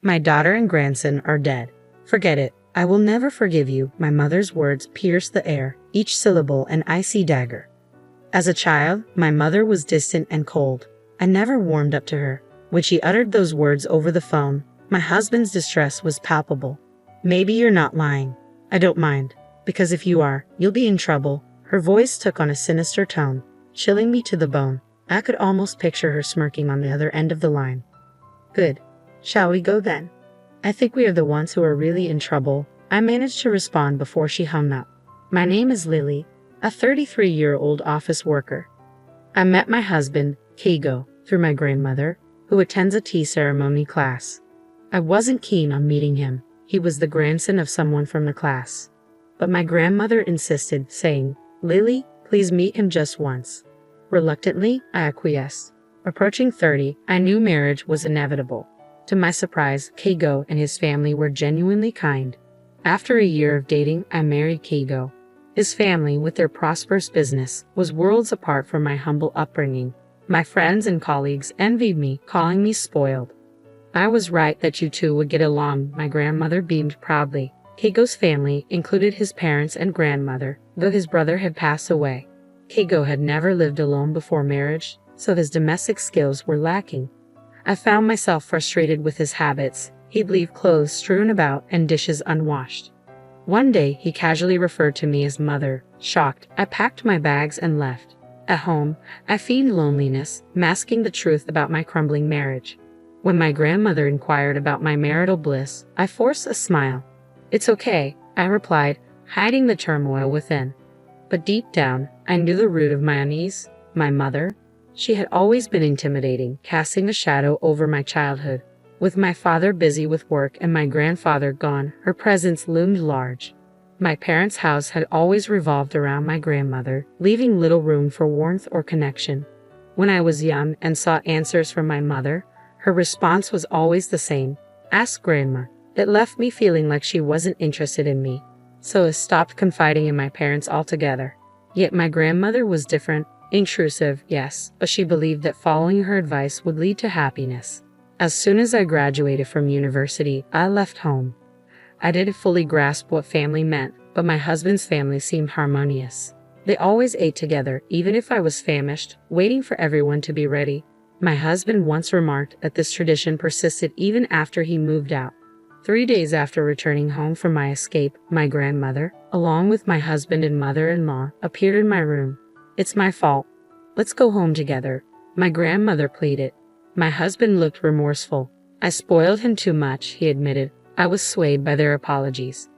My daughter and grandson are dead. Forget it. I will never forgive you. My mother's words pierced the air, each syllable an icy dagger. As a child, my mother was distant and cold. I never warmed up to her. When she uttered those words over the phone, my husband's distress was palpable. Maybe you're not lying. I don't mind. Because if you are, you'll be in trouble. Her voice took on a sinister tone, chilling me to the bone. I could almost picture her smirking on the other end of the line. Good. Shall we go then? I think we are the ones who are really in trouble. I managed to respond before she hung up. My name is Lily, a 33-year-old office worker. I met my husband, Kigo, through my grandmother, who attends a tea ceremony class. I wasn't keen on meeting him. He was the grandson of someone from the class. But my grandmother insisted, saying, "Lily, please meet him just once." Reluctantly, I acquiesced. Approaching 30, I knew marriage was inevitable. To my surprise, Kigo and his family were genuinely kind. After a year of dating, I married Kigo. His family, with their prosperous business, was worlds apart from my humble upbringing. My friends and colleagues envied me, calling me spoiled. I was right that you two would get along, my grandmother beamed proudly. Kigo's family included his parents and grandmother, though his brother had passed away. Kigo had never lived alone before marriage, so his domestic skills were lacking. I found myself frustrated with his habits. He'd leave clothes strewn about and dishes unwashed. One day, he casually referred to me as mother. Shocked, I packed my bags and left. At home, I feigned loneliness, masking the truth about my crumbling marriage. When my grandmother inquired about my marital bliss, I forced a smile. "It's okay," I replied, hiding the turmoil within. But deep down, I knew the root of my unease. My mother. She had always been intimidating, casting a shadow over my childhood. With my father busy with work and my grandfather gone, her presence loomed large. My parents' house had always revolved around my grandmother, leaving little room for warmth or connection. When I was young and sought answers from my mother, her response was always the same: "Ask Grandma." It left me feeling like she wasn't interested in me, so I stopped confiding in my parents altogether. Yet my grandmother was different. Intrusive, yes, but she believed that following her advice would lead to happiness. As soon as I graduated from university, I left home. I didn't fully grasp what family meant, but my husband's family seemed harmonious. They always ate together, even if I was famished, waiting for everyone to be ready. My husband once remarked that this tradition persisted even after he moved out. 3 days after returning home from my escape, my grandmother, along with my husband and mother-in-law, appeared in my room. "It's my fault. Let's go home together," my grandmother pleaded. My husband looked remorseful. "I spoiled him too much," he admitted. I was swayed by their apologies.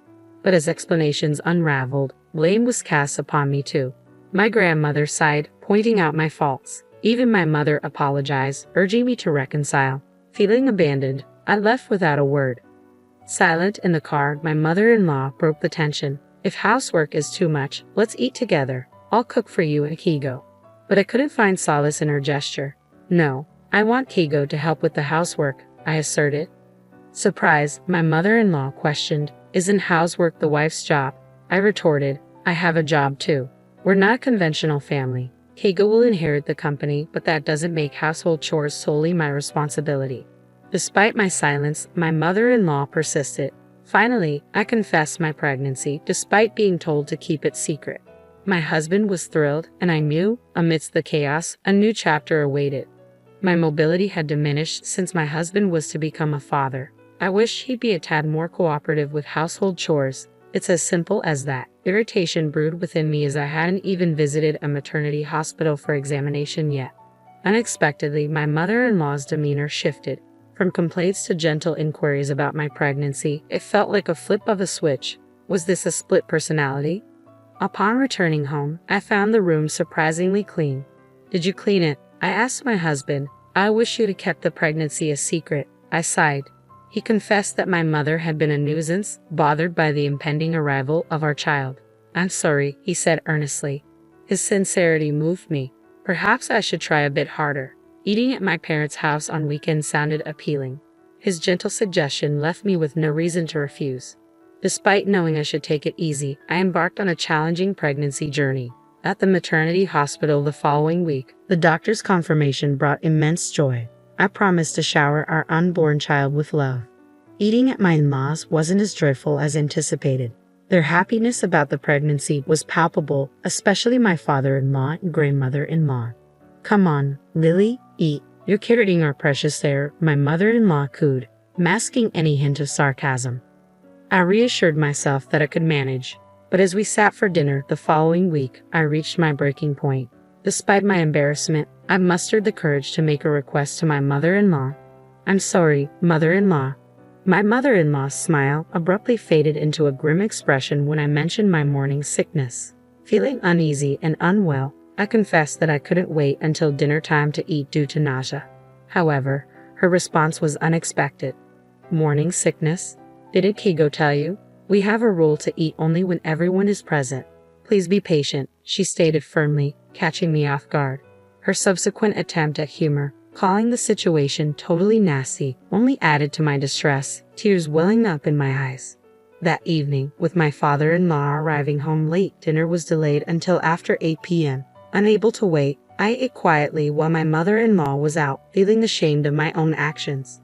But as explanations unraveled, blame was cast upon me too. My grandmother sighed, pointing out my faults. Even my mother apologized, urging me to reconcile. Feeling abandoned, I left without a word. Silent in the car, my mother-in-law broke the tension. "If housework is too much, let's eat together. I'll cook for you and Kigo." But I couldn't find solace in her gesture. "No, I want Kigo to help with the housework," I asserted. Surprised, my mother-in-law questioned, "Isn't housework the wife's job?" I retorted, "I have a job too. We're not a conventional family. Kigo will inherit the company, but that doesn't make household chores solely my responsibility." Despite my silence, my mother-in-law persisted. Finally, I confessed my pregnancy, despite being told to keep it secret. My husband was thrilled, and I knew, amidst the chaos, a new chapter awaited. My mobility had diminished since my husband was to become a father. I wished he'd be a tad more cooperative with household chores. It's as simple as that. Irritation brewed within me as I hadn't even visited a maternity hospital for examination yet. Unexpectedly, my mother-in-law's demeanor shifted. From complaints to gentle inquiries about my pregnancy, it felt like a flip of a switch. Was this a split personality? Upon returning home, I found the room surprisingly clean. "Did you clean it?" I asked my husband. "I wish you'd have kept the pregnancy a secret," I sighed. He confessed that my mother had been a nuisance, bothered by the impending arrival of our child. "I'm sorry," he said earnestly. His sincerity moved me. Perhaps I should try a bit harder. Eating at my parents' house on weekends sounded appealing. His gentle suggestion left me with no reason to refuse. Despite knowing I should take it easy, I embarked on a challenging pregnancy journey. At the maternity hospital the following week, the doctor's confirmation brought immense joy. I promised to shower our unborn child with love. Eating at my in-laws wasn't as joyful as anticipated. Their happiness about the pregnancy was palpable, especially my father-in-law and grandmother-in-law. "Come on, Lily, eat. You're carrying our precious air," my mother-in-law cooed, masking any hint of sarcasm. I reassured myself that I could manage, but as we sat for dinner the following week, I reached my breaking point. Despite my embarrassment, I mustered the courage to make a request to my mother-in-law. "I'm sorry, mother-in-law." My mother-in-law's smile abruptly faded into a grim expression when I mentioned my morning sickness. Feeling uneasy and unwell, I confessed that I couldn't wait until dinner time to eat due to nausea. However, her response was unexpected. "Morning sickness? Didn't Keigo tell you? We have a rule to eat only when everyone is present. Please be patient," she stated firmly, catching me off guard. Her subsequent attempt at humor, calling the situation totally nasty, only added to my distress, tears welling up in my eyes. That evening, with my father-in-law arriving home late, dinner was delayed until after 8 p.m. Unable to wait, I ate quietly while my mother-in-law was out, feeling ashamed of my own actions.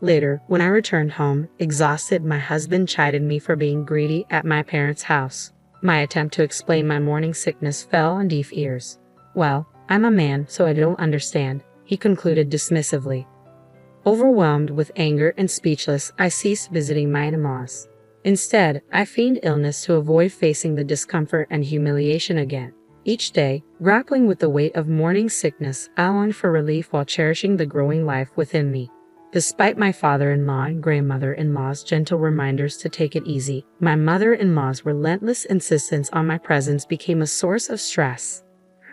Later, when I returned home, exhausted, my husband chided me for being greedy at my parents' house. My attempt to explain my morning sickness fell on deaf ears. "Well, I'm a man, so I don't understand," he concluded dismissively. Overwhelmed with anger and speechless, I ceased visiting my in-laws. Instead, I feigned illness to avoid facing the discomfort and humiliation again. Each day, grappling with the weight of morning sickness, I longed for relief while cherishing the growing life within me. Despite my father-in-law and grandmother-in-law's gentle reminders to take it easy, my mother-in-law's relentless insistence on my presence became a source of stress.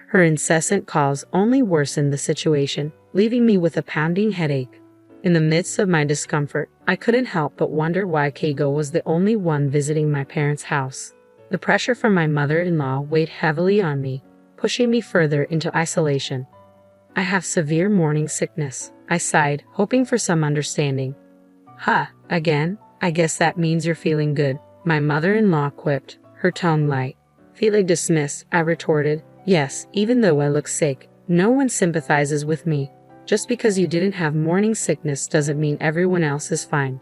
Her incessant calls only worsened the situation, leaving me with a pounding headache. In the midst of my discomfort, I couldn't help but wonder why Keigo was the only one visiting my parents' house. The pressure from my mother-in-law weighed heavily on me, pushing me further into isolation. "I have severe morning sickness," I sighed, hoping for some understanding. "Ha, again? I guess that means you're feeling good," my mother-in-law quipped, her tone light. Feeling dismissed, I retorted, "Yes, even though I look sick, no one sympathizes with me. Just because you didn't have morning sickness doesn't mean everyone else is fine."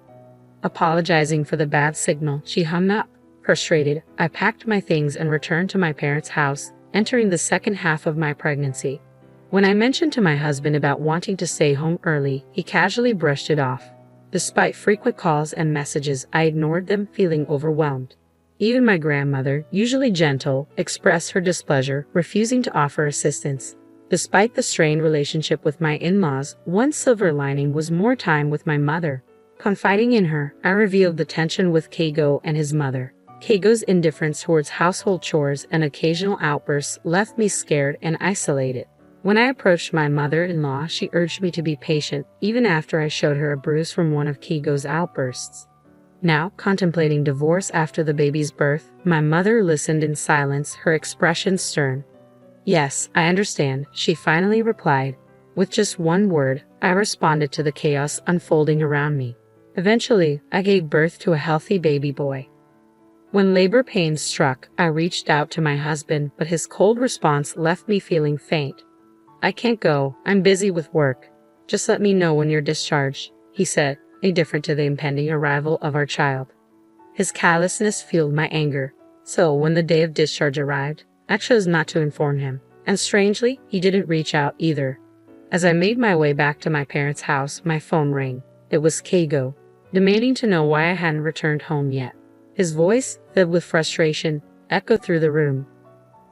Apologizing for the bad signal, she hung up. Frustrated, I packed my things and returned to my parents' house, entering the second half of my pregnancy. When I mentioned to my husband about wanting to stay home early, he casually brushed it off. Despite frequent calls and messages, I ignored them, feeling overwhelmed. Even my grandmother, usually gentle, expressed her displeasure, refusing to offer assistance. Despite the strained relationship with my in-laws, one silver lining was more time with my mother. Confiding in her, I revealed the tension with Keigo and his mother. Keigo's indifference towards household chores and occasional outbursts left me scared and isolated. When I approached my mother-in-law, she urged me to be patient, even after I showed her a bruise from one of Keigo's outbursts. Now, contemplating divorce after the baby's birth, my mother listened in silence, her expression stern. "Yes, I understand," she finally replied. With just one word, I responded to the chaos unfolding around me. Eventually, I gave birth to a healthy baby boy. When labor pains struck, I reached out to my husband, but his cold response left me feeling faint. "I can't go. I'm busy with work. Just let me know when you're discharged," he said, indifferent to the impending arrival of our child. His callousness fueled my anger, so when the day of discharge arrived, I chose not to inform him, and strangely, he didn't reach out either. As I made my way back to my parents' house, my phone rang. It was Keigo, demanding to know why I hadn't returned home yet. His voice, filled with frustration, echoed through the room.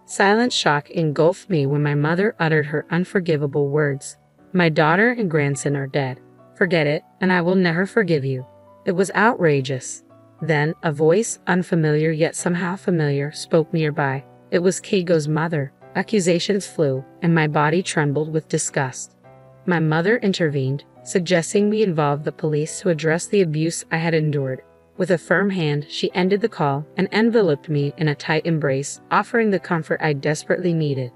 Silent shock engulfed me when my mother uttered her unforgivable words. "My daughter and grandson are dead. Forget it, and I will never forgive you." It was outrageous. Then, a voice, unfamiliar yet somehow familiar, spoke nearby. It was Keigo's mother. Accusations flew, and my body trembled with disgust. My mother intervened, suggesting we involve the police to address the abuse I had endured. With a firm hand, she ended the call and enveloped me in a tight embrace, offering the comfort I desperately needed.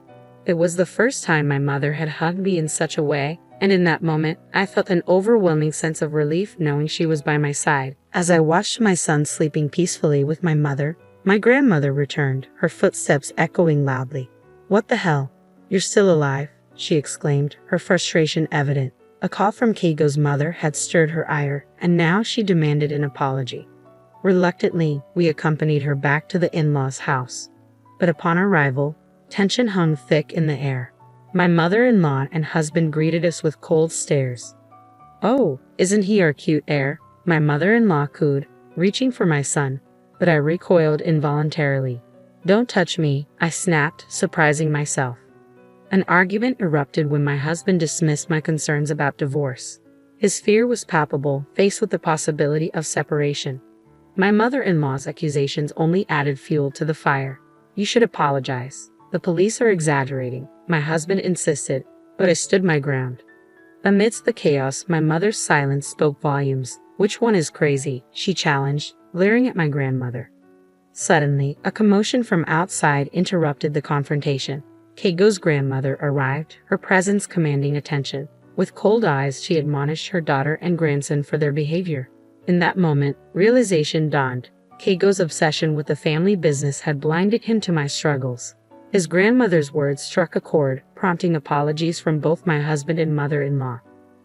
It was the first time my mother had hugged me in such a way, and in that moment, I felt an overwhelming sense of relief knowing she was by my side. As I watched my son sleeping peacefully with my mother, my grandmother returned, her footsteps echoing loudly. "What the hell? You're still alive?" she exclaimed, her frustration evident. A call from Keigo's mother had stirred her ire, and now she demanded an apology. Reluctantly, we accompanied her back to the in-laws' house. But upon arrival, tension hung thick in the air. My mother-in-law and husband greeted us with cold stares. "Oh, isn't he our cute heir?" my mother-in-law cooed, reaching for my son, but I recoiled involuntarily. "Don't touch me," I snapped, surprising myself. An argument erupted when my husband dismissed my concerns about divorce. His fear was palpable, faced with the possibility of separation. My mother-in-law's accusations only added fuel to the fire. "You should apologize. The police are exaggerating," my husband insisted, but I stood my ground. Amidst the chaos, my mother's silence spoke volumes. "Which one is crazy?" she challenged, glaring at my grandmother. Suddenly, a commotion from outside interrupted the confrontation. Keigo's grandmother arrived, her presence commanding attention. With cold eyes, she admonished her daughter and grandson for their behavior. In that moment, realization dawned. Keigo's obsession with the family business had blinded him to my struggles. His grandmother's words struck a chord, prompting apologies from both my husband and mother-in-law.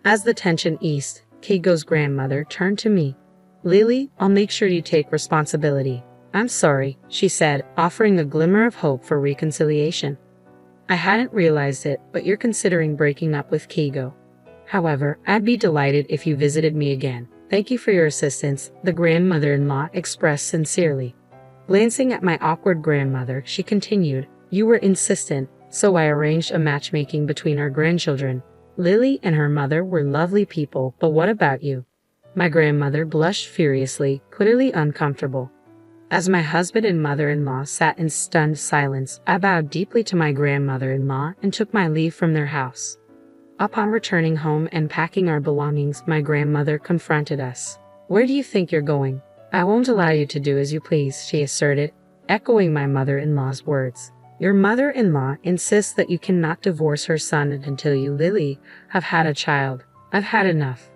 As the tension eased, Keigo's grandmother turned to me. "Lily, I'll make sure you take responsibility." "I'm sorry," she said, offering a glimmer of hope for reconciliation. "I hadn't realized it, but you're considering breaking up with Keigo. However, I'd be delighted if you visited me again. Thank you for your assistance," the grandmother-in-law expressed sincerely. Glancing at my awkward grandmother, she continued, "You were insistent, so I arranged a matchmaking between our grandchildren. Lily and her mother were lovely people, but what about you?" My grandmother blushed furiously, clearly uncomfortable. As my husband and mother-in-law sat in stunned silence, I bowed deeply to my grandmother-in-law and took my leave from their house. Upon returning home and packing our belongings, my grandmother confronted us. "Where do you think you're going?" "I won't allow you to do as you please," she asserted, echoing my mother-in-law's words. "Your mother-in-law insists that you cannot divorce her son until you, Lily, have had a child. I've had enough."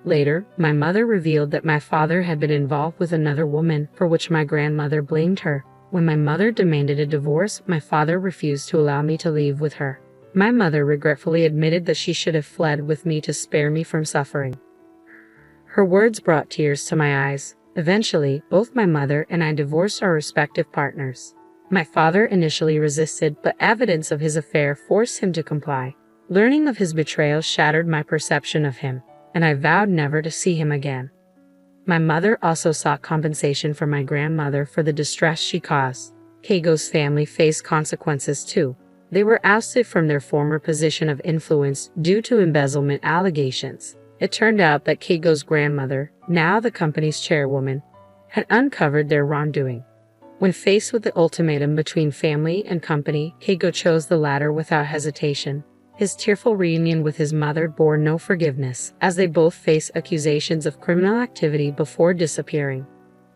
Later, my mother revealed that my father had been involved with another woman, for which my grandmother blamed her. When my mother demanded a divorce, my father refused to allow me to leave with her. My mother regretfully admitted that she should have fled with me to spare me from suffering. Her words brought tears to my eyes. Eventually, both my mother and I divorced our respective partners. My father initially resisted, but evidence of his affair forced him to comply. Learning of his betrayal shattered my perception of him, and I vowed never to see him again. My mother also sought compensation from my grandmother for the distress she caused. Keigo's family faced consequences too. They were ousted from their former position of influence due to embezzlement allegations. It turned out that Keigo's grandmother, now the company's chairwoman, had uncovered their wrongdoing. When faced with the ultimatum between family and company, Keigo chose the latter without hesitation. His tearful reunion with his mother bore no forgiveness, as they both faced accusations of criminal activity before disappearing.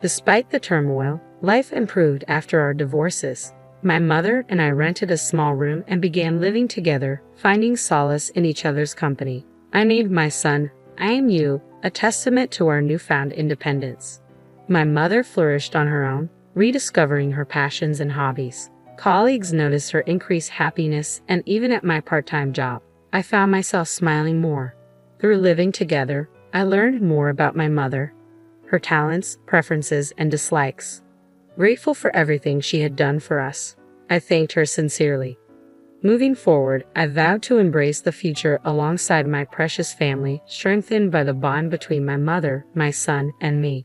Despite the turmoil, life improved after our divorces. My mother and I rented a small room and began living together, finding solace in each other's company. I named my son, "I Am You," a testament to our newfound independence. My mother flourished on her own, rediscovering her passions and hobbies. Colleagues noticed her increased happiness, and even at my part-time job, I found myself smiling more. Through living together, I learned more about my mother, her talents, preferences, and dislikes. Grateful for everything she had done for us, I thanked her sincerely. Moving forward, I vowed to embrace the future alongside my precious family, strengthened by the bond between my mother, my son, and me.